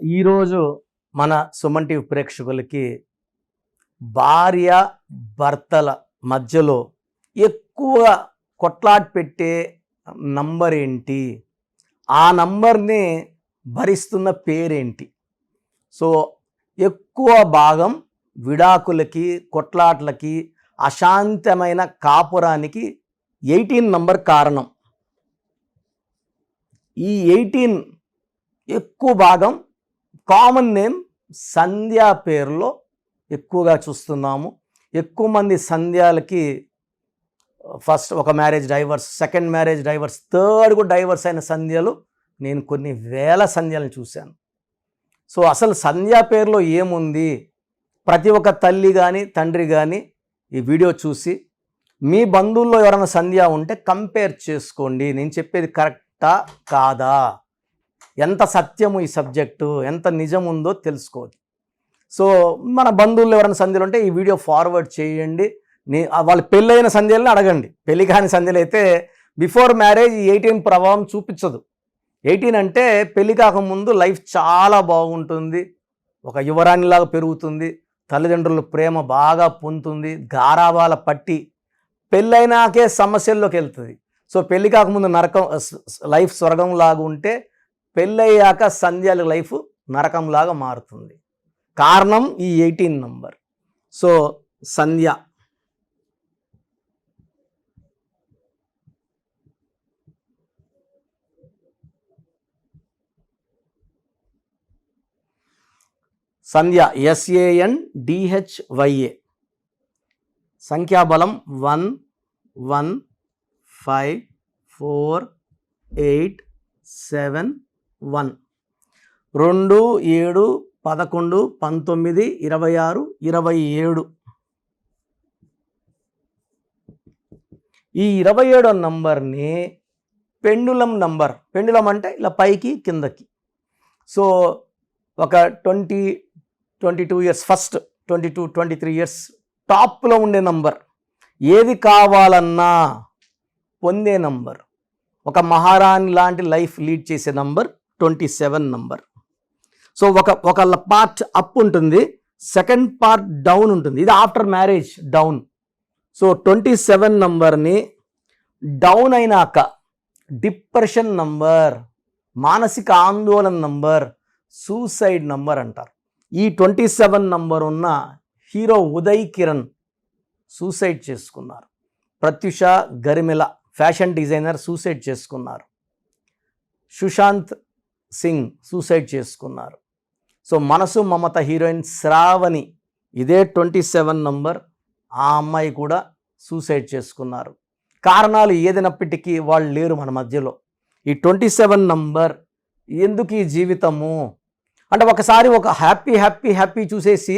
ఈరోజు మన సుమన్ టీవీ ప్రేక్షకులకి భార్య భర్తల మధ్యలో ఎక్కువ కొట్లాట పెట్టే నంబర్ ఏంటి, ఆ నంబర్ని భరిస్తున్న పేరేంటి? సో ఎక్కువ భాగం విడాకులకి, కొట్లాట్లకి, అశాంతమైన కాపురానికి 18 నంబర్ కారణం. ఈ 18 ఎక్కువ భాగం కామన్ నేమ్ సంధ్యా పేరులో ఎక్కువగా చూస్తున్నాము. ఎక్కువ మంది సంధ్యాలకి ఫస్ట్ ఒక marriage divorce, second marriage divorce, third కూడా డైవర్స్ అయిన సంధ్యలు నేను కొన్ని వేల సంధ్యలను చూశాను. సో అసలు సంధ్యా పేరులో ఏముంది? ప్రతి ఒక్క తల్లి కానీ తండ్రి కానీ ఈ వీడియో చూసి మీ బంధువుల్లో ఎవరైనా సంధ్య ఉంటే కంపేర్ చేసుకోండి. నేను చెప్పేది కరెక్టా కాదా, ఎంత సత్యము ఈ సబ్జెక్టు, ఎంత నిజం ఉందో తెలుసుకోవచ్చు. సో మన బంధువుల్లో ఎవరైనా సంధ్యలు ఉంటే ఈ వీడియో ఫార్వర్డ్ చేయండి. వాళ్ళు పెళ్ళైన సంధ్యలను అడగండి. పెళ్లి కాని సంధ్యలు అయితే బిఫోర్ మ్యారేజ్ 18 ప్రభావం చూపించదు. 18 అంటే పెళ్లి కాకముందు లైఫ్ చాలా బాగుంటుంది, ఒక యువరాణిలాగా పెరుగుతుంది, తల్లిదండ్రుల ప్రేమ బాగా పొందుతుంది, గారాబాల పట్టి పెళ్ళైనాకే సమస్యల్లోకి వెళ్తుంది. సో పెళ్లి కాకముందు నరకం లైఫ్ స్వర్గంలాగా ఉంటే పెళ్ళయ్యాక సంధ్యాల లైఫ్ నరకంలాగా మారుతుంది. కారణం ఈ 18 నంబర్. సో సంధ్య సంధ్య SANDHYA, సంఖ్యాబలం 1 1 5 4 8 7 1, 2 7 11 19 26 27. ఈ 27 నంబర్ని పెండులం నంబర్. పెండులం అంటే ఇలా పైకి కిందకి. సో ఒక 22 ఇయర్స్, ఫస్ట్ 22 23 ఇయర్స్ టాప్లో ఉండే నంబర్, ఏది కావాలన్నా పొందే నంబర్, ఒక మహారాణి లాంటి లైఫ్ లీడ్ చేసే నంబర్ 27 నంబర్. సో ఒక పార్ట్ అప్ ఉంటుంది, సెకండ్ పార్ట్ డౌన్ ఉంటుంది. ఇది ఆఫ్టర్ మ్యారేజ్ డౌన్. సో 27 నంబర్ని డౌన్ అయినాక డిప్రెషన్ నంబర్, మానసిక ఆందోళన నంబర్, సూసైడ్ నంబర్ అంటారు. ఈ 27 నంబర్ ఉన్న హీరో ఉదయ్ కిరణ్ సూసైడ్ చేసుకున్నారు. Pratyusha Garimella fashion designer suicide చేసుకున్నారు. సుశాంత్ సింగ్ సూసైడ్ చేసుకున్నారు. సో మనసు మమత హీరోయిన్ శ్రావణి, ఇదే 27 నంబర్, ఆ అమ్మాయి కూడా సూసైడ్ చేసుకున్నారు. కారణాలు ఏదైనప్పటికీ వాళ్ళు లేరు మన మధ్యలో. ఈ 27 నంబర్ ఎందుకు ఈ జీవితము అంటే, ఒకసారి ఒక హ్యాపీ హ్యాపీ హ్యాపీ చూసేసి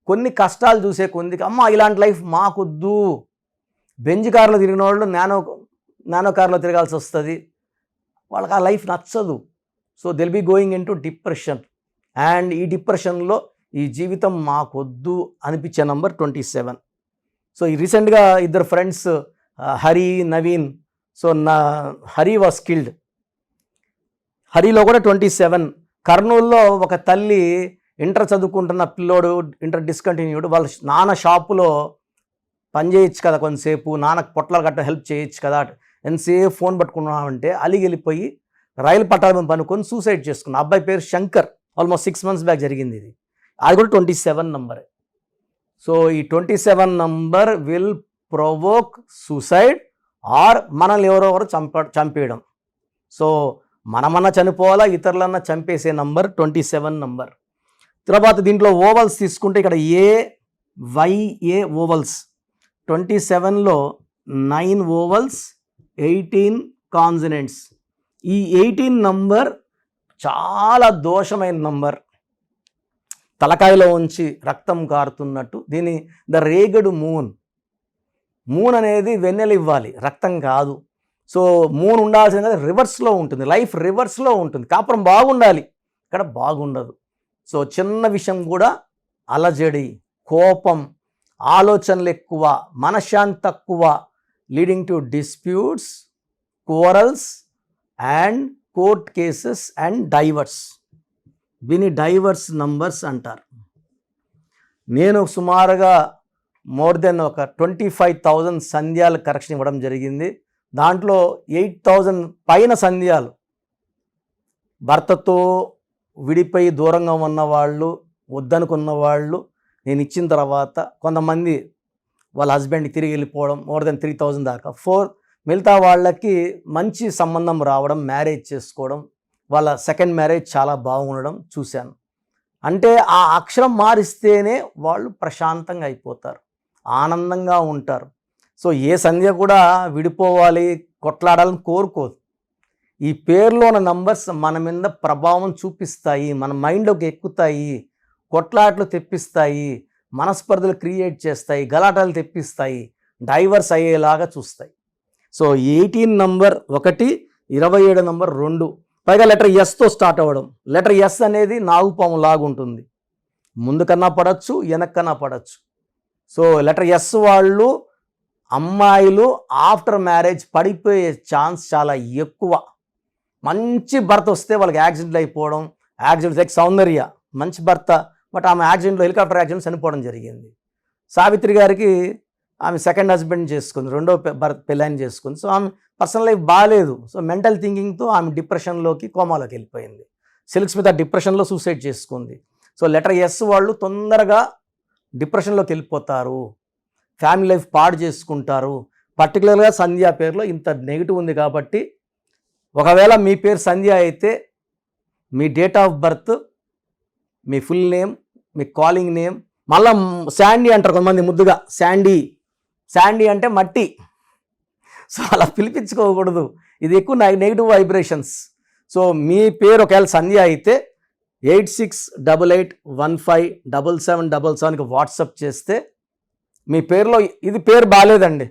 కొన్ని కష్టాలు చూసే కొందికి అమ్మ ఇలాంటి లైఫ్ మాకొద్దు, బెంజ్ కార్లో తిరిగిన వాళ్ళు నానో కార్లో తిరగాల్సి వస్తుంది, వాళ్ళకి ఆ లైఫ్ నచ్చదు. So they'll be going in to depression. And ఈ డిప్రెషన్లో ఈ జీవితం మాకొద్దు అనిపించే నంబర్ 27. సో ఈ రీసెంట్గా ఇద్దరు friends, Hari Naveen. So Hari was killed. హరిలో కూడా 27. కర్నూలులో ఒక తల్లి ఇంటర్ చదువుకుంటున్న పిల్లోడు, ఇంటర్ డిస్కంటిన్యూడ్, వాళ్ళ నాన్న షాపులో పని చేయొచ్చు కదా, కొంతసేపు నాన్నకు పొట్లాలు గట్ట హెల్ప్ చేయొచ్చు కదా, ఎంతసేపు ఫోన్ పట్టుకున్నామంటే అలిగి వెళ్ళిపోయి రైలు పట్టాల మీద పనుకొని సూసైడ్ చేసుకున్న అబ్బాయి పేరు శంకర్. ఆల్మోస్ట్ 6 months బ్యాక్ జరిగింది ఇది. అది కూడా 27 నంబరే. సో ఈ 27 number will provoke suicide or మనల్ని ఎవరెవరు చంపేయడం. సో మనమన్నా చనిపోవాలా, ఇతరులన్నా చంపేసే నంబర్ 27 నంబర్. తర్వాత దీంట్లో ఓవల్స్ తీసుకుంటే ఇక్కడ AYA ఓవల్స్, 27లో 9 ఓవల్స్, 18 కాన్సనెంట్స్. ఈ 18 నంబర్ చాలా దోషమైన నంబర్. తలకాయలో ఉంచి రక్తం కారుతున్నట్టు. దీని ద రేగడ్ మూన్. మూన్ అనేది వెన్నెల ఇవ్వాలి, రక్తం కాదు. సో మూన్ ఉండాల్సింది రివర్స్లో ఉంటుంది, లైఫ్ రివర్స్లో ఉంటుంది. కాపురం బాగుండాలి, ఇక్కడ బాగుండదు. సో చిన్న విషయం కూడా అలజడి, కోపం, ఆలోచనలు ఎక్కువ, మనశ్శాంతి తక్కువ, leading to disputes, quarrels and court cases and divorce. దీన్ని డైవర్స్ నంబర్స్ అంటారు. నేను సుమారుగా మోర్ దెన్ ఒక 25,000 సంధ్యాలు కరెక్షన్ ఇవ్వడం జరిగింది. దాంట్లో 8,000 పైన సంధ్యాలు భర్తతో విడిపోయి దూరంగా ఉన్నవాళ్ళు, వద్దనుకున్న వాళ్ళు నేను ఇచ్చిన తర్వాత కొంతమంది వాళ్ళ హస్బెండ్కి తిరిగి వెళ్ళిపోవడం, మోర్ దెన్ 3,000 దాకా. మిగతా వాళ్ళకి మంచి సంబంధం రావడం, మ్యారేజ్ చేసుకోవడం, వాళ్ళ సెకండ్ మ్యారేజ్ చాలా బాగుండడం చూశాను. అంటే ఆ అక్షరం మారిస్తేనే వాళ్ళు ప్రశాంతంగా అయిపోతారు, ఆనందంగా ఉంటారు. సో ఏ సంధ్య కూడా విడిపోవాలి, కొట్లాడాలని కోరుకోదు. ఈ పేరులో ఉన్న నంబర్స్ మన మీద ప్రభావం చూపిస్తాయి, మన మైండ్లోకి ఎక్కుతాయి, కొట్లాట్లు తెప్పిస్తాయి, మనస్పర్ధలు క్రియేట్ చేస్తాయి, గలాటాలు తెప్పిస్తాయి, డైవర్స్ అయ్యేలాగా చూస్తాయి. సో 18 నంబర్ 1, 27 నంబర్ 2, పైగా లెటర్ ఎస్తో స్టార్ట్ అవ్వడం. లెటర్ ఎస్ అనేది నాగుపాము లాగుంటుంది, ముందుకన్నా పడవచ్చు, వెనక్కన్నా పడవచ్చు. సో లెటర్ ఎస్ వాళ్ళు అమ్మాయిలు ఆఫ్టర్ మ్యారేజ్ పడిపోయే ఛాన్స్ చాలా ఎక్కువ. మంచి భర్త వస్తే వాళ్ళకి యాక్సిడెంట్లు అయిపోవడం, యాక్సిడెంట్స్ లైక్ సౌందర్య మంచి భర్త, బట్ ఆమె యాక్సిడెంట్లో హెలికాప్టర్ యాక్సిడెంట్ చనిపోవడం జరిగింది. సావిత్రి గారికి ఆమె సెకండ్ హస్బెండ్ చేసుకుంది, రెండో పెళ్ళాన్ని చేసుకుంది. సో ఆమె పర్సనల్ లైఫ్ బాగాలేదు. సో మెంటల్ థింకింగ్తో ఆమె డిప్రెషన్లోకి, కోమాలోకి వెళ్ళిపోయింది. సిల్క్ స్మిత డిప్రెషన్లో సూసైడ్ చేసుకుంది. సో లెటర్ ఎస్ వాళ్ళు తొందరగా డిప్రెషన్లోకి వెళ్ళిపోతారు, ఫ్యామిలీ లైఫ్ పాడు చేసుకుంటారు. పర్టికులర్గా సంధ్య పేరులో ఇంత నెగిటివ్ ఉంది కాబట్టి, ఒకవేళ మీ పేరు సంధ్య అయితే మీ డేట్ ఆఫ్ బర్త్, మీ ఫుల్ నేమ్, మీ కాలింగ్ నేమ్, మళ్ళీ శాండీ అంటారు కొంతమంది ముద్దుగా, శాండీ. శాండీ అంటే మట్టి. సో అలా పిలిపించుకోకూడదు, ఇది ఎక్కువ నెగిటివ్ వైబ్రేషన్స్. సో మీ పేరు ఒకవేళ సంధ్య అయితే 8688157777కి వాట్సాప్ చేస్తే మీ పేరులో ఇది పేరు బాగాలేదండి,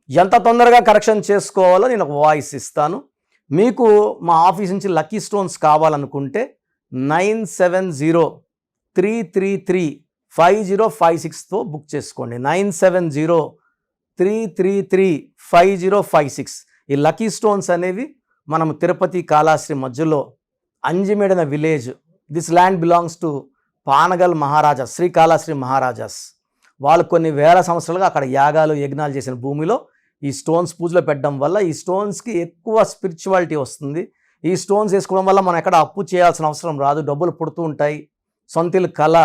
ఎంత తొందరగా కరెక్షన్ చేసుకోవాలో నేను ఒక వాయిస్ ఇస్తాను. మీకు మా ఆఫీస్ నుంచి లక్కీ స్టోన్స్ కావాలనుకుంటే 9703335056తో బుక్ చేసుకోండి. 9703335056. ఈ లక్కీ స్టోన్స్ అనేవి మనం తిరుపతి కాళాశ్రీ మధ్యలో అంజిమేడన village, this land belongs to Panagal Maharajas, Shri Kalashri Maharajas. వాళ్ళు కొన్ని వేల సంవత్సరాలుగా అక్కడ యాగాలు యజ్ఞాలు చేసిన భూమిలో ఈ స్టోన్స్ పూజలో పెట్టడం వల్ల ఈ స్టోన్స్కి ఎక్కువ స్పిరిచువాలిటీ వస్తుంది. ఈ స్టోన్స్ వేసుకోవడం వల్ల మనం ఎక్కడ అప్పు చేయాల్సిన అవసరం రాదు, డబ్బులు పుడుతూ ఉంటాయి. సొంత ఇల్లు కళ,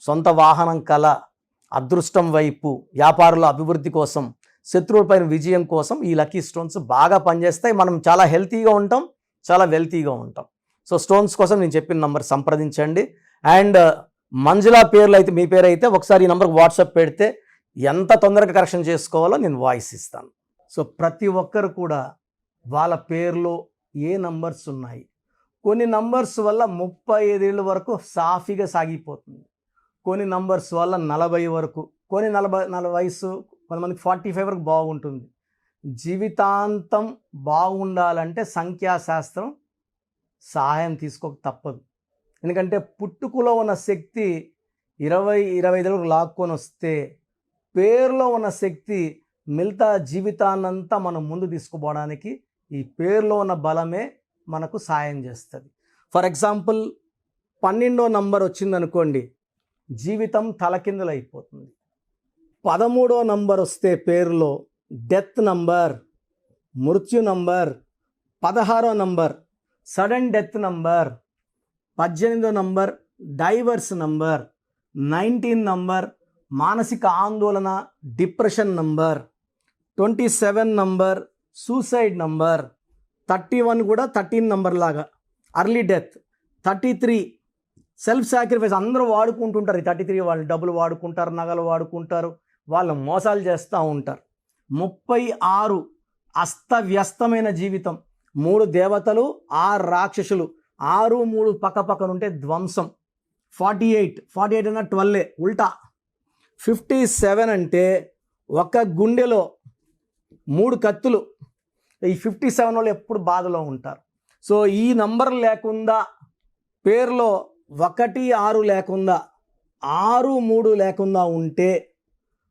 సొంత వాహనం కళ, అదృష్టం వైపు, వ్యాపారుల అభివృద్ధి కోసం, శత్రువులపైన విజయం కోసం ఈ లక్కీ స్టోన్స్ బాగా పనిచేస్తాయి. మనం చాలా హెల్తీగా ఉంటాం, చాలా వెల్తీగా ఉంటాం. సో స్టోన్స్ కోసం నేను చెప్పిన నంబర్ సంప్రదించండి. అండ్ మంజుల పేర్లు అయితే, మీ పేరు అయితే ఒకసారి ఈ నంబర్కి వాట్సాప్ పెడితే ఎంత తొందరగా కరెక్షన్ చేసుకోవాలో నేను వాయిస్ ఇస్తాను. సో ప్రతి ఒక్కరు కూడా వాళ్ళ పేర్లో ఏ నంబర్స్ ఉన్నాయి, కొన్ని నంబర్స్ వల్ల 35 ఏళ్ళ వరకు సాఫీగా సాగిపోతుంది, కొన్ని నంబర్స్ వల్ల 40 వరకు, కొన్ని 40 వయసు, కొంతమందికి 45 వరకు బాగుంటుంది. జీవితాంతం బాగుండాలంటే సంఖ్యాశాస్త్రం సహాయం తీసుకోక తప్పదు. ఎందుకంటే పుట్టుకలో ఉన్న శక్తి 20-25 వరకు లాక్కొని వస్తే, పేరులో ఉన్న శక్తి మిగతా జీవితాన్నంతా మనం ముందు తీసుకుపోవడానికి ఈ పేరులో ఉన్న బలమే మనకు సాయం చేస్తుంది. ఫర్ ఎగ్జాంపుల్ 12వ నంబర్ వచ్చిందనుకోండి, జీవితం తలకిందులు అయిపోతుంది. 13వ నంబర్ వస్తే పేరులో డెత్ నంబర్, మృత్యు నంబర్. 16వ నంబర్ సడన్ డెత్ నంబర్. 18వ నంబర్ డైవర్స్ నంబర్. 19 నంబర్ మానసిక ఆందోళన, depression number. 27 number suicide number. 31 కూడా 13 నంబర్ లాగా అర్లీ డెత్. 33 self sacrifice. అందరూ వాడుకుంటుంటారు ఈ 33 వాళ్ళు, డబ్బులు వాడుకుంటారు, నగలు వాడుకుంటారు, వాళ్ళు మోసాలు చేస్తూ ఉంటారు. 36 అస్తవ్యస్తమైన జీవితం. 3 దేవతలు, 6 రాక్షసులు, 6, 3 పక్కపక్కనుంటే ధ్వంసం. 48 అన్న 12 ఉల్టా. 57 అంటే ఒక గుండెలో 3 కత్తులు. ఈ 57 వాళ్ళు ఎప్పుడు బాధలో ఉంటారు. సో ఈ నంబర్ లేకుండా, పేరులో 1, 6 లేకుండా, 6, 3 లేకుండా ఉంటే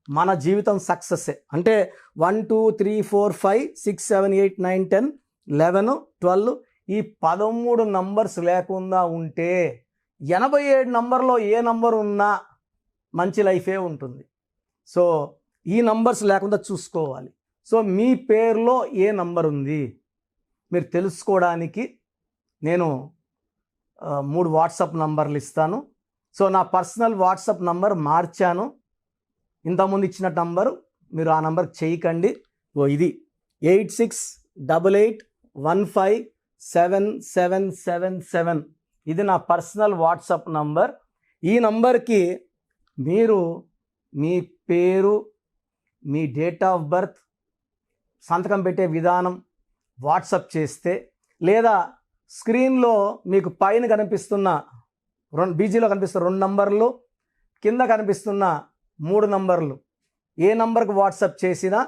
మన జీవితం సక్సెస్సే. అంటే 1, 2, 3, 4, 5, 6, 7, 8, 9, 10, 11, 12 ఈ 13 నంబర్స్ లేకుండా ఉంటే 87 నంబర్లో ఏ నంబర్ ఉన్నా మంచి లైఫే ఉంటుంది. సో ఈ నంబర్స్ లేకుండా చూసుకోవాలి. సో మీ పేరులో ఏ నంబర్ ఉంది మీరు తెలుసుకోవడానికి నేను 3 వాట్సాప్ నంబర్లు ఇస్తాను. సో నా పర్సనల్ వాట్సాప్ నంబర్ మార్చాను. ఇంతకుముందు ఇచ్చిన నంబరు మీరు ఆ నంబర్కి చేయకండి. ఇది 8688157777. ఇది నా పర్సనల్ వాట్సాప్ నంబర్. ఈ నంబర్కి మీరు మీ పేరు, మీ డేట్ ఆఫ్ బర్త్, సంతకం పెట్టే విధానం వాట్సాప్ చేస్తే, లేదా స్క్రీన్లో మీకు పైన కనిపిస్తున్న బీజీలో కనిపిస్తున్న 2 నంబర్లు, కింద కనిపిస్తున్న 3 నంబర్లు ఏ నంబర్కి వాట్సాప్ చేసినా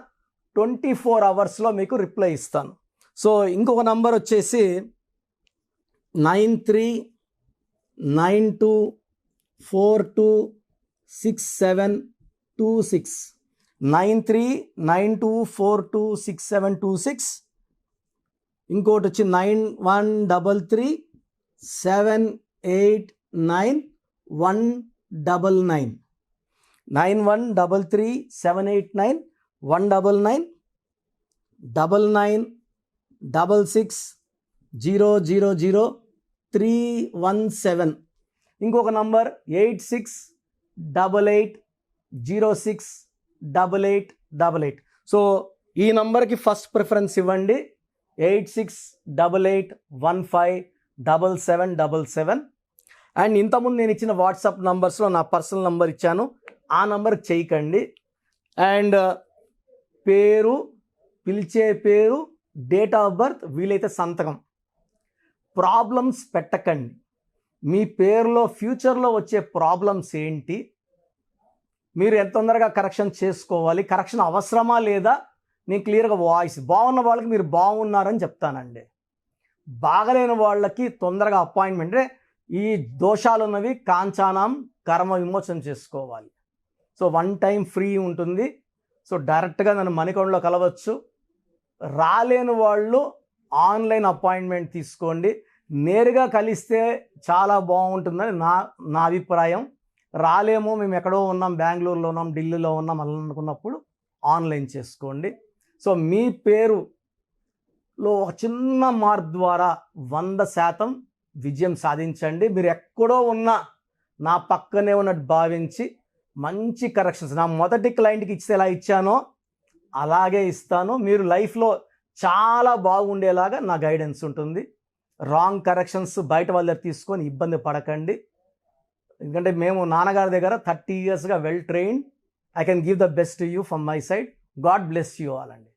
24 అవర్స్లో మీకు రిప్లై ఇస్తాను. సో ఇంకొక నంబర్ వచ్చేసి 9392426726 9392426726. ఇంకోటి వచ్చి 9133789199 9133789199 9966000317. ఇంకొక నంబర్ 8688068888. సో ఈ నంబర్కి ఫస్ట్ ప్రిఫరెన్స్ ఇవ్వండి. 8688157777. అండ్ ఇంతకుముందు నేను ఇచ్చిన వాట్సాప్ నంబర్స్లో నా పర్సనల్ నంబర్ ఇచ్చాను, ఆ నంబర్కి చేయకండి. అండ్ పేరు, పిలిచే పేరు, డేట్ ఆఫ్ బర్త్, వీలైతే సంతకం. ప్రాబ్లమ్స్ పెట్టకండి. మీ పేరులో ఫ్యూచర్లో వచ్చే ప్రాబ్లమ్స్ ఏంటి, మీరు ఎంత తొందరగా కరెక్షన్ చేసుకోవాలి, కరెక్షన్ అవసరమా లేదా, నేను క్లియర్గా వాయిస్ బాగున్న వాళ్ళకి మీరు బాగున్నారని చెప్తానండి. బాగలేని వాళ్ళకి తొందరగా అపాయింట్మెంట్, ఈ దోషాలు ఉన్నవి కాంచానం కర్మ విమోచన చేసుకోవాలి. సో 1 టైం ఫ్రీ ఉంటుంది. సో డైరెక్ట్గా నన్ను మణికొండలో కలవచ్చు. రాలేని వాళ్ళు ఆన్లైన్ అపాయింట్మెంట్ తీసుకోండి. నేరుగా కలిస్తే చాలా బాగుంటుందని నా అభిప్రాయం. రాలేమో, మేము ఎక్కడో ఉన్నాం, బెంగళూరులో ఉన్నాం, ఢిల్లీలో ఉన్నాం అలా అనుకున్నప్పుడు ఆన్లైన్ చేసుకోండి. సో మీ పేరులో ఒక చిన్న మార్పు ద్వారా 100% విజయం సాధించండి. మీరు ఎక్కడో ఉన్నా నా పక్కనే ఉన్నట్టు భావించి మంచి కరెక్షన్స్ నా మొదటి క్లయింట్కి ఇస్తే ఎలా ఇచ్చానో అలాగే ఇస్తాను. మీరు లైఫ్లో చాలా బాగుండేలాగా నా గైడెన్స్ ఉంటుంది. రాంగ్ కరెక్షన్స్ బయట వాళ్ళ దగ్గర తీసుకొని ఇబ్బంది పడకండి. ఎందుకంటే మేము నాన్నగారి దగ్గర 30 yearsగా well trained. I can give the best to you from my side. God bless you all అండి.